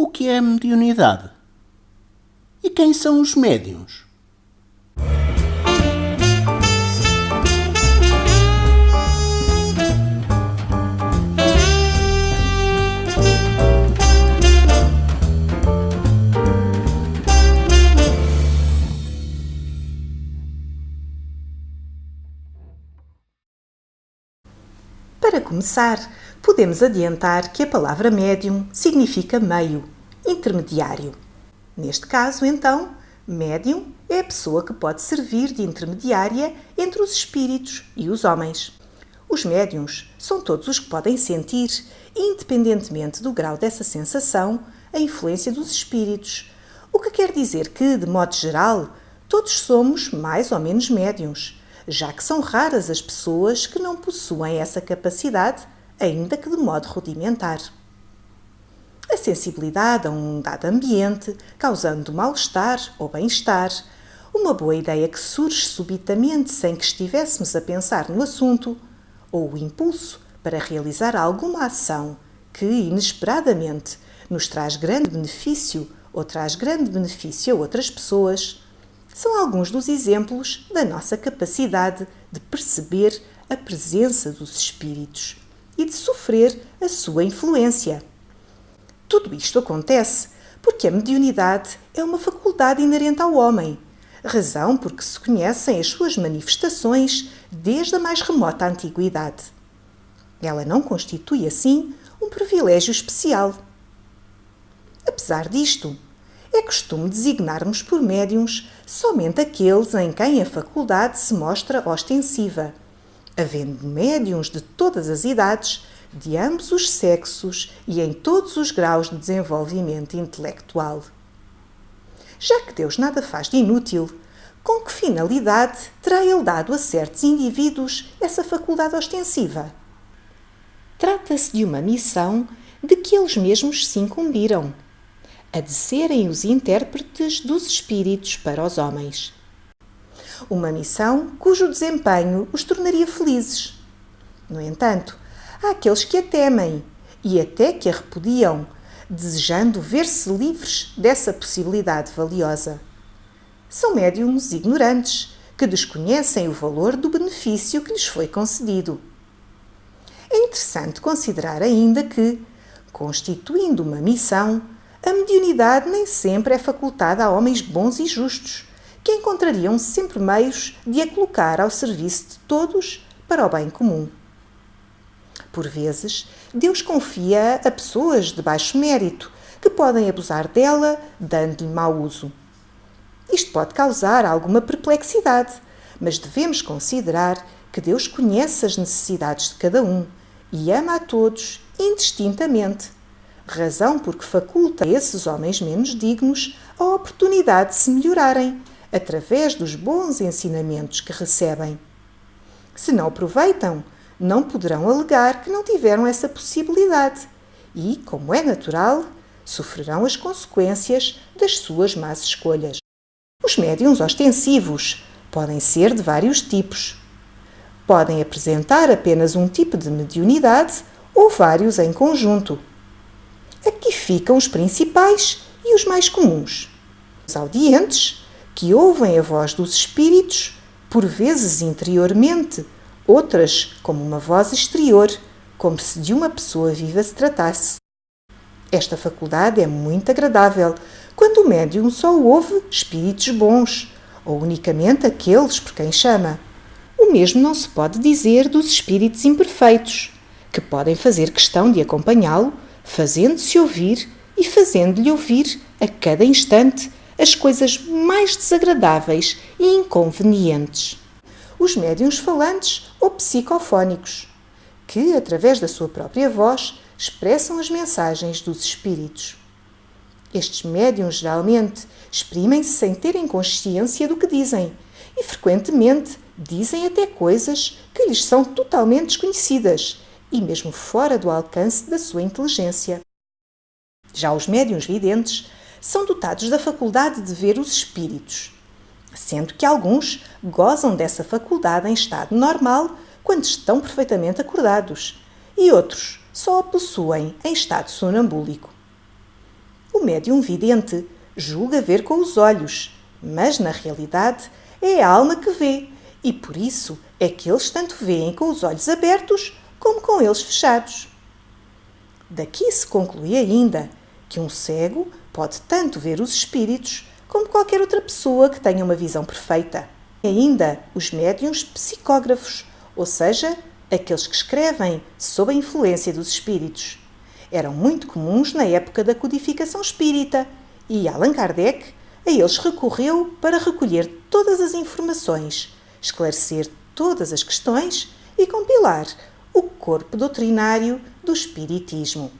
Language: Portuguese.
O que é a mediunidade? E quem são os médiuns? Para começar, podemos adiantar que a palavra médium significa meio, intermediário. Neste caso, então, médium é a pessoa que pode servir de intermediária entre os espíritos e os homens. Os médiuns são todos os que podem sentir, independentemente do grau dessa sensação, a influência dos espíritos. O que quer dizer que, de modo geral, todos somos mais ou menos médiuns, já que são raras as pessoas que não possuem essa capacidade, ainda que de modo rudimentar. A sensibilidade a um dado ambiente, causando mal-estar ou bem-estar, uma boa ideia que surge subitamente sem que estivéssemos a pensar no assunto, ou o impulso para realizar alguma ação que, inesperadamente, nos traz grande benefício ou traz grande benefício a outras pessoas, são alguns dos exemplos da nossa capacidade de perceber a presença dos espíritos e de sofrer a sua influência. Tudo isto acontece porque a mediunidade é uma faculdade inerente ao homem, razão por que se conhecem as suas manifestações desde a mais remota antiguidade. Ela não constitui, assim, um privilégio especial. Apesar disto, é costume designarmos por médiuns somente aqueles em quem a faculdade se mostra ostensiva, havendo médiuns de todas as idades, de ambos os sexos e em todos os graus de desenvolvimento intelectual. Já que Deus nada faz de inútil, com que finalidade terá Ele dado a certos indivíduos essa faculdade ostensiva? Trata-se de uma missão de que eles mesmos se incumbiram, a de serem os intérpretes dos espíritos para os homens. Uma missão cujo desempenho os tornaria felizes. No entanto, há aqueles que a temem e até que a repudiam, desejando ver-se livres dessa possibilidade valiosa. São médiuns ignorantes, que desconhecem o valor do benefício que lhes foi concedido. É interessante considerar ainda que, constituindo uma missão, a mediunidade nem sempre é facultada a homens bons e justos, que encontrariam sempre meios de a colocar ao serviço de todos para o bem comum. Por vezes, Deus confia a pessoas de baixo mérito, que podem abusar dela, dando-lhe mau uso. Isto pode causar alguma perplexidade, mas devemos considerar que Deus conhece as necessidades de cada um e ama a todos indistintamente, razão por que faculta a esses homens menos dignos a oportunidade de se melhorarem, através dos bons ensinamentos que recebem. Se não aproveitam, não poderão alegar que não tiveram essa possibilidade e, como é natural, sofrerão as consequências das suas más escolhas. Os médiuns ostensivos podem ser de vários tipos. Podem apresentar apenas um tipo de mediunidade ou vários em conjunto. Aqui ficam os principais e os mais comuns. Os audientes, que ouvem a voz dos espíritos, por vezes interiormente, outras como uma voz exterior, como se de uma pessoa viva se tratasse. Esta faculdade é muito agradável quando o médium só ouve espíritos bons, ou unicamente aqueles por quem chama. O mesmo não se pode dizer dos espíritos imperfeitos, que podem fazer questão de acompanhá-lo, fazendo-se ouvir e fazendo-lhe ouvir a cada instante as coisas mais desagradáveis e inconvenientes. Os médiuns falantes ou psicofónicos, que, através da sua própria voz, expressam as mensagens dos espíritos. Estes médiuns, geralmente, exprimem-se sem terem consciência do que dizem e, frequentemente, dizem até coisas que lhes são totalmente desconhecidas e mesmo fora do alcance da sua inteligência. Já os médiuns videntes são dotados da faculdade de ver os espíritos, sendo que alguns gozam dessa faculdade em estado normal quando estão perfeitamente acordados, e outros só a possuem em estado sonambúlico. O médium vidente julga ver com os olhos, mas na realidade é a alma que vê, e por isso é que eles tanto veem com os olhos abertos como com eles fechados. Daqui se conclui ainda que um cego pode tanto ver os espíritos como qualquer outra pessoa que tenha uma visão perfeita. E ainda os médiuns psicógrafos, ou seja, aqueles que escrevem sob a influência dos espíritos. Eram muito comuns na época da codificação espírita e Allan Kardec a eles recorreu para recolher todas as informações, esclarecer todas as questões e compilar o corpo doutrinário do Espiritismo.